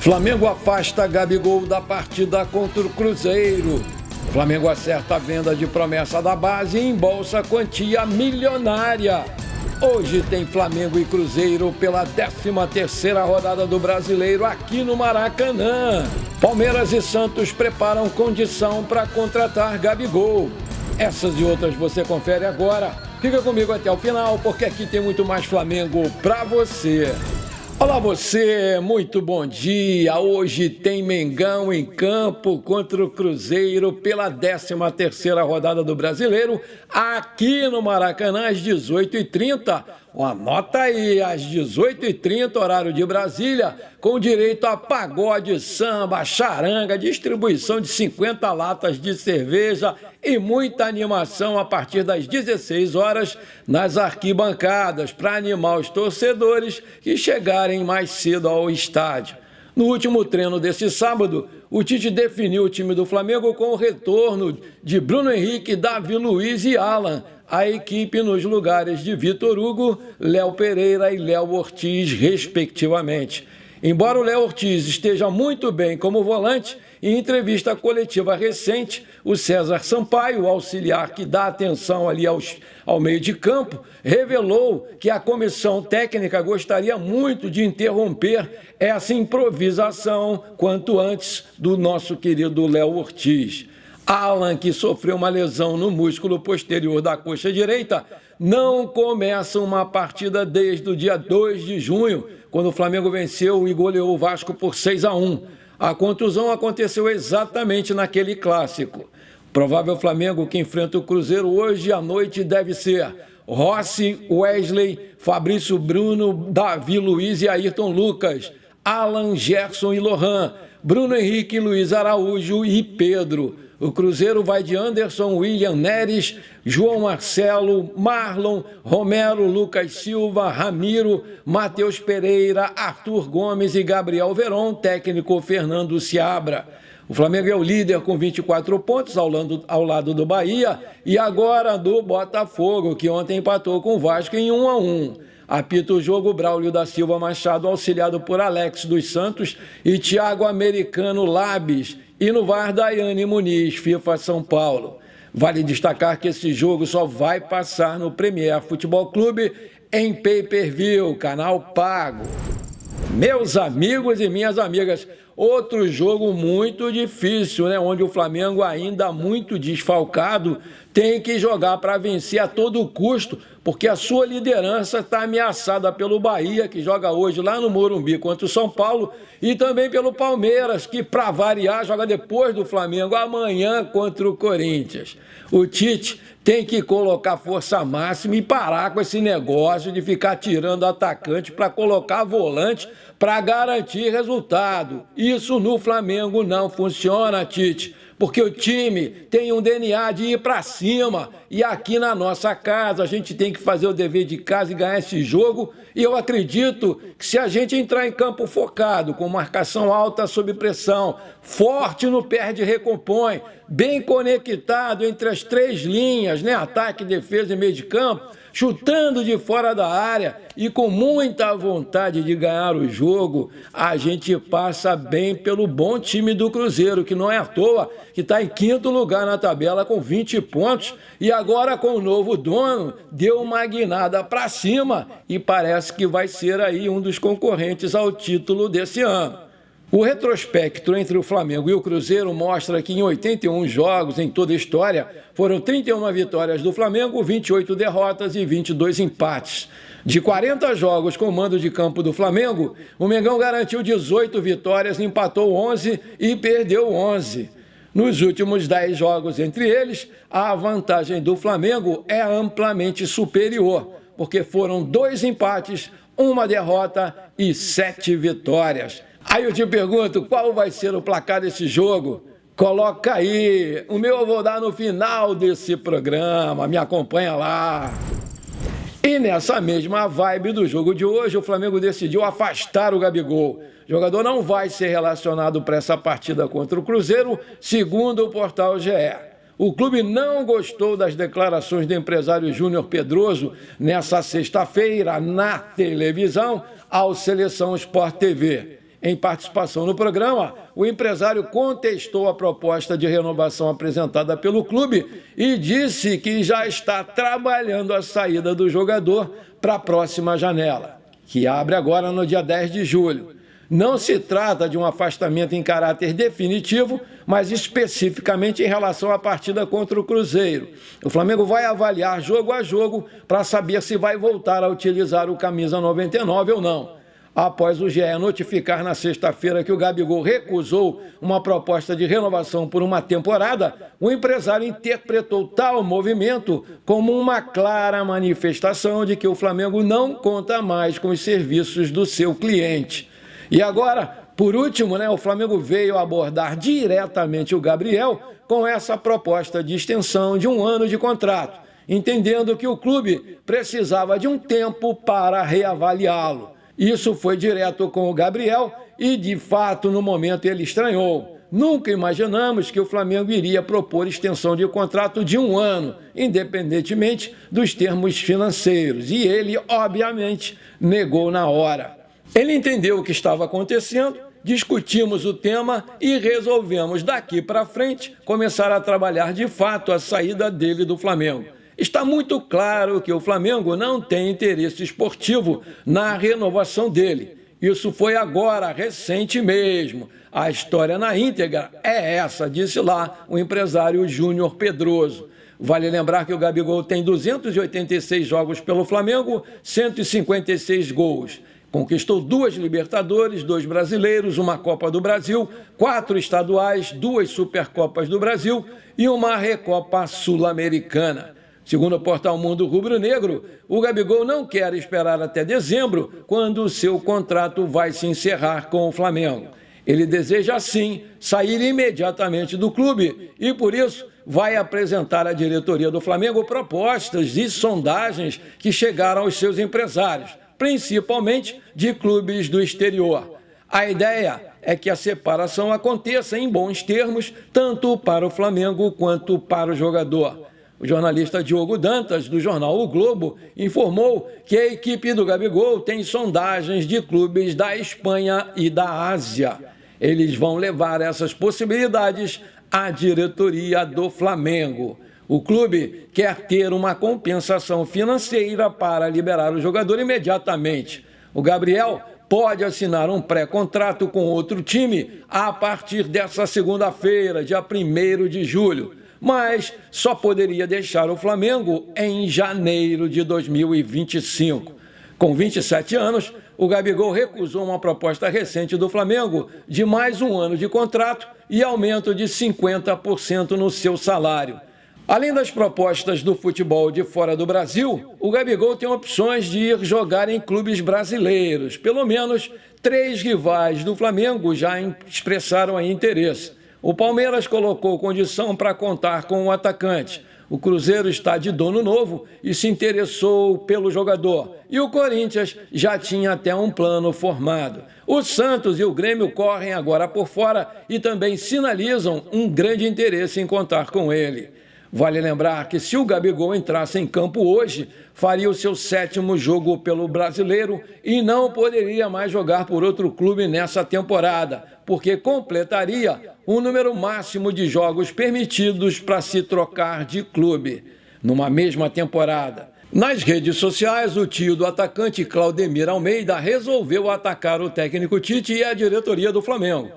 Flamengo afasta Gabigol da partida contra o Cruzeiro. Flamengo acerta a venda de promessa da base e embolsa quantia milionária. Hoje tem Flamengo e Cruzeiro pela 13ª rodada do Brasileiro aqui no Maracanã. Palmeiras e Santos preparam condição para contratar Gabigol. Essas e outras você confere agora. Fica comigo até o final, porque aqui tem muito mais Flamengo para você. Olá você, muito bom dia. Hoje tem Mengão em campo contra o Cruzeiro pela 13ª rodada do Brasileiro aqui no Maracanã às 18h30. Anota aí, às 18h30, horário de Brasília, com direito a pagode, samba, charanga, distribuição de 50 latas de cerveja e muita animação a partir das 16 horas nas arquibancadas para animar os torcedores que chegarem mais cedo ao estádio. No último treino desse sábado, o Tite definiu o time do Flamengo com o retorno de Bruno Henrique, Davi Luiz e Alan, a equipe nos lugares de Vitor Hugo, Léo Pereira e Léo Ortiz, respectivamente. Embora o Léo Ortiz esteja muito bem como volante, em entrevista coletiva recente, o César Sampaio, o auxiliar que dá atenção ali ao meio de campo, revelou que a comissão técnica gostaria muito de interromper essa improvisação quanto antes do nosso querido Léo Ortiz. Alan, que sofreu uma lesão no músculo posterior da coxa direita, não começa uma partida desde o dia 2 de junho, quando o Flamengo venceu e goleou o Vasco por 6-1. A contusão aconteceu exatamente naquele clássico. Provável Flamengo que enfrenta o Cruzeiro hoje à noite deve ser Rossi, Wesley, Fabrício Bruno, Davi Luiz e Ayrton Lucas, Alan, Gerson e Lohan, Bruno Henrique, Luiz Araújo e Pedro. O Cruzeiro vai de Anderson, William Neres, João Marcelo, Marlon, Romero, Lucas Silva, Ramiro, Matheus Pereira, Arthur Gomes e Gabriel Veron, técnico Fernando Seabra. O Flamengo é o líder com 24 pontos ao lado do Bahia e agora do Botafogo, que ontem empatou com o Vasco em 1-1. Apita o jogo Braulio da Silva Machado, auxiliado por Alex dos Santos e Thiago Americano Labis. E no VAR, Daiane Muniz, FIFA São Paulo. Vale destacar que esse jogo só vai passar no Premier Futebol Clube em pay-per-view, canal pago. Meus amigos e minhas amigas, outro jogo muito difícil, né? Onde o Flamengo, ainda muito desfalcado, tem que jogar para vencer a todo custo, porque a sua liderança está ameaçada pelo Bahia, que joga hoje lá no Morumbi contra o São Paulo, e também pelo Palmeiras, que, para variar, joga depois do Flamengo, amanhã contra o Corinthians. O Tite tem que colocar força máxima e parar com esse negócio de ficar tirando atacante para colocar volante para garantir resultado. Isso no Flamengo não funciona, Tite, porque o time tem um DNA de ir para cima e aqui na nossa casa a gente tem que fazer o dever de casa e ganhar esse jogo. E eu acredito que se a gente entrar em campo focado, com marcação alta sob pressão, forte no perde e recompõe, bem conectado entre as três linhas, né? Ataque, defesa e meio de campo, chutando de fora da área e com muita vontade de ganhar o jogo, a gente passa bem pelo bom time do Cruzeiro, que não é à toa, que está em 5º lugar na tabela com 20 pontos e agora com o novo dono deu uma guinada para cima e parece que vai ser aí um dos concorrentes ao título desse ano. O retrospecto entre o Flamengo e o Cruzeiro mostra que em 81 jogos em toda a história foram 31 vitórias do Flamengo, 28 derrotas e 22 empates. De 40 jogos com mando de campo do Flamengo, o Mengão garantiu 18 vitórias, empatou 11 e perdeu 11. Nos últimos 10 jogos entre eles, a vantagem do Flamengo é amplamente superior, porque foram 2 empates, 1 derrota e 7 vitórias. Aí eu te pergunto, qual vai ser o placar desse jogo? Coloca aí, o meu eu vou dar no final desse programa, me acompanha lá. E nessa mesma vibe do jogo de hoje, o Flamengo decidiu afastar o Gabigol. O jogador não vai ser relacionado para essa partida contra o Cruzeiro, segundo o portal GE. O clube não gostou das declarações do empresário Júnior Pedroso nessa sexta-feira na televisão ao Seleção Sport TV. Em participação no programa, o empresário contestou a proposta de renovação apresentada pelo clube e disse que já está trabalhando a saída do jogador para a próxima janela, que abre agora no dia 10 de julho. Não se trata de um afastamento em caráter definitivo, mas especificamente em relação à partida contra o Cruzeiro. O Flamengo vai avaliar jogo a jogo para saber se vai voltar a utilizar o camisa 99 ou não. Após o GE notificar na sexta-feira que o Gabigol recusou uma proposta de renovação por uma temporada, o empresário interpretou tal movimento como uma clara manifestação de que o Flamengo não conta mais com os serviços do seu cliente. E agora, por último, o Flamengo veio abordar diretamente o Gabriel com essa proposta de extensão de 1 ano de contrato, entendendo que o clube precisava de um tempo para reavaliá-lo. Isso foi direto com o Gabriel e, de fato, no momento ele estranhou. Nunca imaginamos que o Flamengo iria propor extensão de contrato de 1 ano, independentemente dos termos financeiros. E ele, obviamente, negou na hora. Ele entendeu o que estava acontecendo, discutimos o tema e resolvemos, daqui para frente, começar a trabalhar de fato a saída dele do Flamengo. Está muito claro que o Flamengo não tem interesse esportivo na renovação dele. Isso foi agora, recente mesmo. A história na íntegra é essa, disse lá o empresário Júnior Pedroso. Vale lembrar que o Gabigol tem 286 jogos pelo Flamengo, 156 gols. Conquistou 2 Libertadores, 2 brasileiros, uma Copa do Brasil, 4 estaduais, 2 Supercopas do Brasil e uma Recopa Sul-Americana. Segundo o portal Mundo Rubro-Negro, o Gabigol não quer esperar até dezembro, quando o seu contrato vai se encerrar com o Flamengo. Ele deseja, sim, sair imediatamente do clube e, por isso, vai apresentar à diretoria do Flamengo propostas e sondagens que chegaram aos seus empresários, principalmente de clubes do exterior. A ideia é que a separação aconteça em bons termos, tanto para o Flamengo quanto para o jogador. O jornalista Diogo Dantas, do jornal O Globo, informou que a equipe do Gabigol tem sondagens de clubes da Espanha e da Ásia. Eles vão levar essas possibilidades à diretoria do Flamengo. O clube quer ter uma compensação financeira para liberar o jogador imediatamente. O Gabriel pode assinar um pré-contrato com outro time a partir dessa segunda-feira, dia 1º de julho, mas só poderia deixar o Flamengo em janeiro de 2025. Com 27 anos, o Gabigol recusou uma proposta recente do Flamengo de mais 1 ano de contrato e aumento de 50% no seu salário. Além das propostas do futebol de fora do Brasil, o Gabigol tem opções de ir jogar em clubes brasileiros. Pelo menos 3 rivais do Flamengo já expressaram interesse. O Palmeiras colocou condição para contar com o atacante. O Cruzeiro está de dono novo e se interessou pelo jogador. E o Corinthians já tinha até um plano formado. O Santos e o Grêmio correm agora por fora e também sinalizam um grande interesse em contar com ele. Vale lembrar que se o Gabigol entrasse em campo hoje, faria o seu 7º jogo pelo Brasileiro e não poderia mais jogar por outro clube nessa temporada, porque completaria o número máximo de jogos permitidos para se trocar de clube numa mesma temporada. Nas redes sociais, o tio do atacante Claudemir Almeida resolveu atacar o técnico Tite e a diretoria do Flamengo.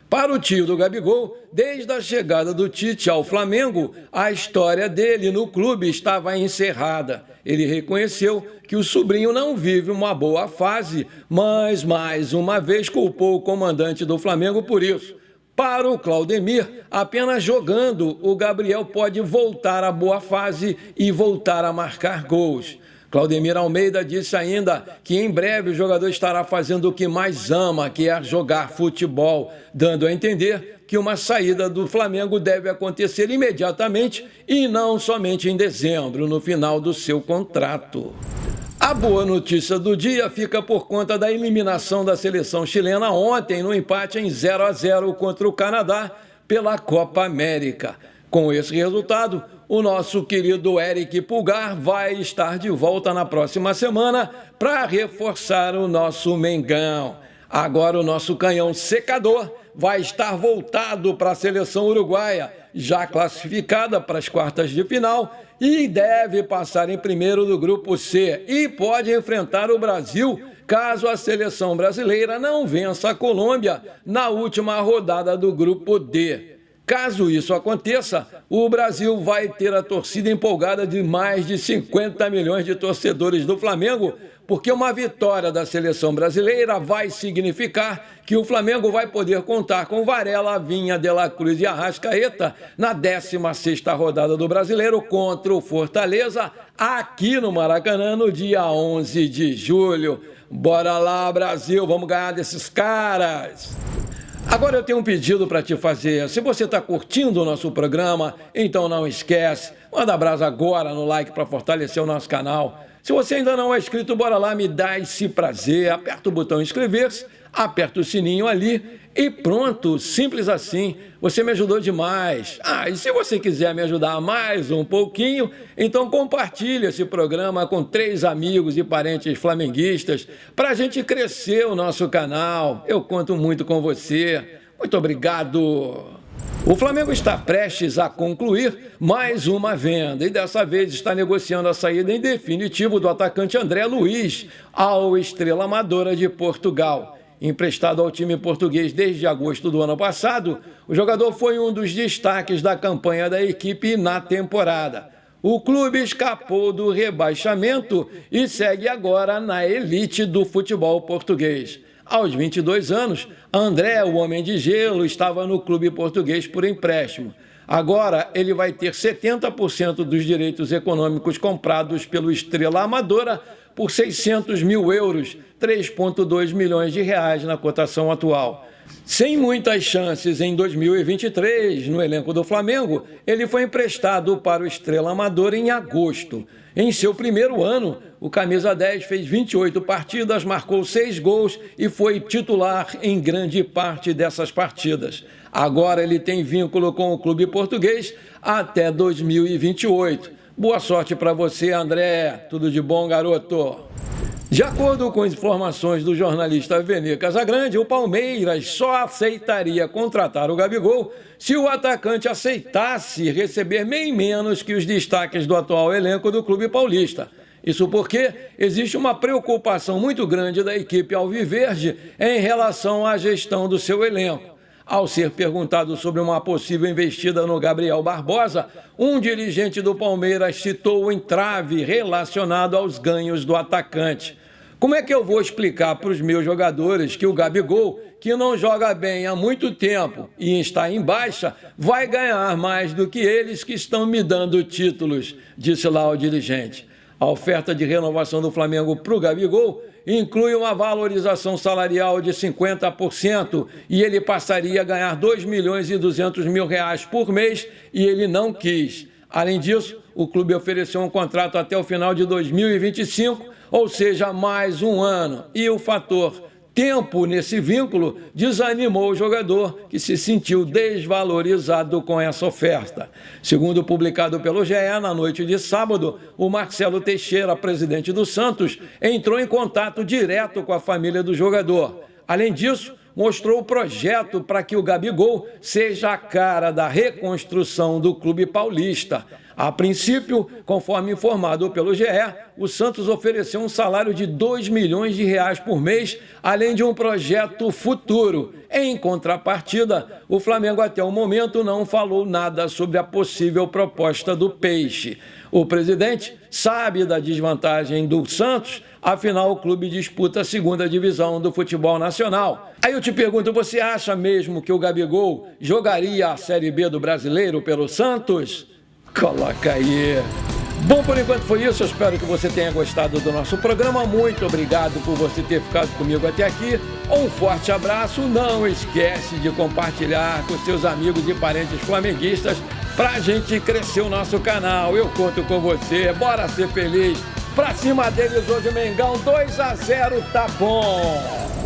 Para o tio do Gabigol, desde a chegada do Tite ao Flamengo, a história dele no clube estava encerrada. Ele reconheceu que o sobrinho não vive uma boa fase, mas mais uma vez culpou o comandante do Flamengo por isso. Para o Claudemir, apenas jogando, o Gabriel pode voltar à boa fase e voltar a marcar gols. Claudemir Almeida disse ainda que em breve o jogador estará fazendo o que mais ama, que é jogar futebol, dando a entender que uma saída do Flamengo deve acontecer imediatamente e não somente em dezembro, no final do seu contrato. A boa notícia do dia fica por conta da eliminação da seleção chilena ontem no empate em 0-0 contra o Canadá pela Copa América. Com esse resultado, o nosso querido Eric Pulgar vai estar de volta na próxima semana para reforçar o nosso Mengão. Agora o nosso canhão secador vai estar voltado para a seleção uruguaia, já classificada para as quartas de final e deve passar em primeiro do grupo C e pode enfrentar o Brasil caso a seleção brasileira não vença a Colômbia na última rodada do grupo D. Caso isso aconteça, o Brasil vai ter a torcida empolgada de mais de 50 milhões de torcedores do Flamengo, porque uma vitória da seleção brasileira vai significar que o Flamengo vai poder contar com Varela, Vinha, De La Cruz e Arrascaeta na 16ª rodada do Brasileiro contra o Fortaleza, aqui no Maracanã, no dia 11 de julho. Bora lá, Brasil, vamos ganhar desses caras! Agora eu tenho um pedido para te fazer. Se você está curtindo o nosso programa, então não esquece, manda abraço agora no like para fortalecer o nosso canal. Se você ainda não é inscrito, bora lá, me dá esse prazer. Aperta o botão inscrever-se, aperta o sininho ali e pronto, simples assim. Você me ajudou demais. E se você quiser me ajudar mais um pouquinho, então compartilhe esse programa com 3 amigos e parentes flamenguistas para a gente crescer o nosso canal. Eu conto muito com você. Muito obrigado. O Flamengo está prestes a concluir mais uma venda e dessa vez está negociando a saída em definitivo do atacante André Luiz ao Estrela Amadora de Portugal. Emprestado ao time português desde agosto do ano passado, o jogador foi um dos destaques da campanha da equipe na temporada. O clube escapou do rebaixamento e segue agora na elite do futebol português. Aos 22 anos, André, o Homem de Gelo, estava no clube português por empréstimo. Agora, ele vai ter 70% dos direitos econômicos comprados pelo Estrela Amadora por 600 mil euros, 3,2 milhões de reais na cotação atual. Sem muitas chances em 2023 no elenco do Flamengo, ele foi emprestado para o Estrela Amadora em agosto. Em seu primeiro ano, o camisa 10 fez 28 partidas, marcou 6 gols e foi titular em grande parte dessas partidas. Agora ele tem vínculo com o clube português até 2028. Boa sorte para você, André. Tudo de bom, garoto. De acordo com informações do jornalista Vene Casagrande, o Palmeiras só aceitaria contratar o Gabigol se o atacante aceitasse receber bem menos que os destaques do atual elenco do clube paulista. Isso porque existe uma preocupação muito grande da equipe alviverde em relação à gestão do seu elenco. Ao ser perguntado sobre uma possível investida no Gabriel Barbosa, um dirigente do Palmeiras citou o entrave relacionado aos ganhos do atacante. Como é que eu vou explicar para os meus jogadores que o Gabigol, que não joga bem há muito tempo e está em baixa, vai ganhar mais do que eles que estão me dando títulos, disse lá o dirigente. A oferta de renovação do Flamengo para o Gabigol inclui uma valorização salarial de 50% e ele passaria a ganhar 2 milhões e 200 mil reais por mês e ele não quis. Além disso, o clube ofereceu um contrato até o final de 2025, ou seja, mais um ano. E o fator tempo nesse vínculo desanimou o jogador, que se sentiu desvalorizado com essa oferta. Segundo publicado pelo GE, na noite de sábado, o Marcelo Teixeira, presidente do Santos, entrou em contato direto com a família do jogador. Além disso, mostrou o projeto para que o Gabigol seja a cara da reconstrução do clube paulista. A princípio, conforme informado pelo GE, o Santos ofereceu um salário de 2 milhões de reais por mês, além de um projeto futuro. Em contrapartida, o Flamengo até o momento não falou nada sobre a possível proposta do Peixe. O presidente sabe da desvantagem do Santos, afinal o clube disputa a 2ª divisão do futebol nacional. Aí eu te pergunto, você acha mesmo que o Gabigol jogaria a Série B do Brasileiro pelo Santos? Coloca aí. Bom, por enquanto foi isso. Eu espero que você tenha gostado do nosso programa. Muito obrigado por você ter ficado comigo até aqui. Um forte abraço. Não esquece de compartilhar com seus amigos e parentes flamenguistas para a gente crescer o nosso canal. Eu conto com você. Bora ser feliz. Pra cima deles hoje, Mengão 2-0, tá bom.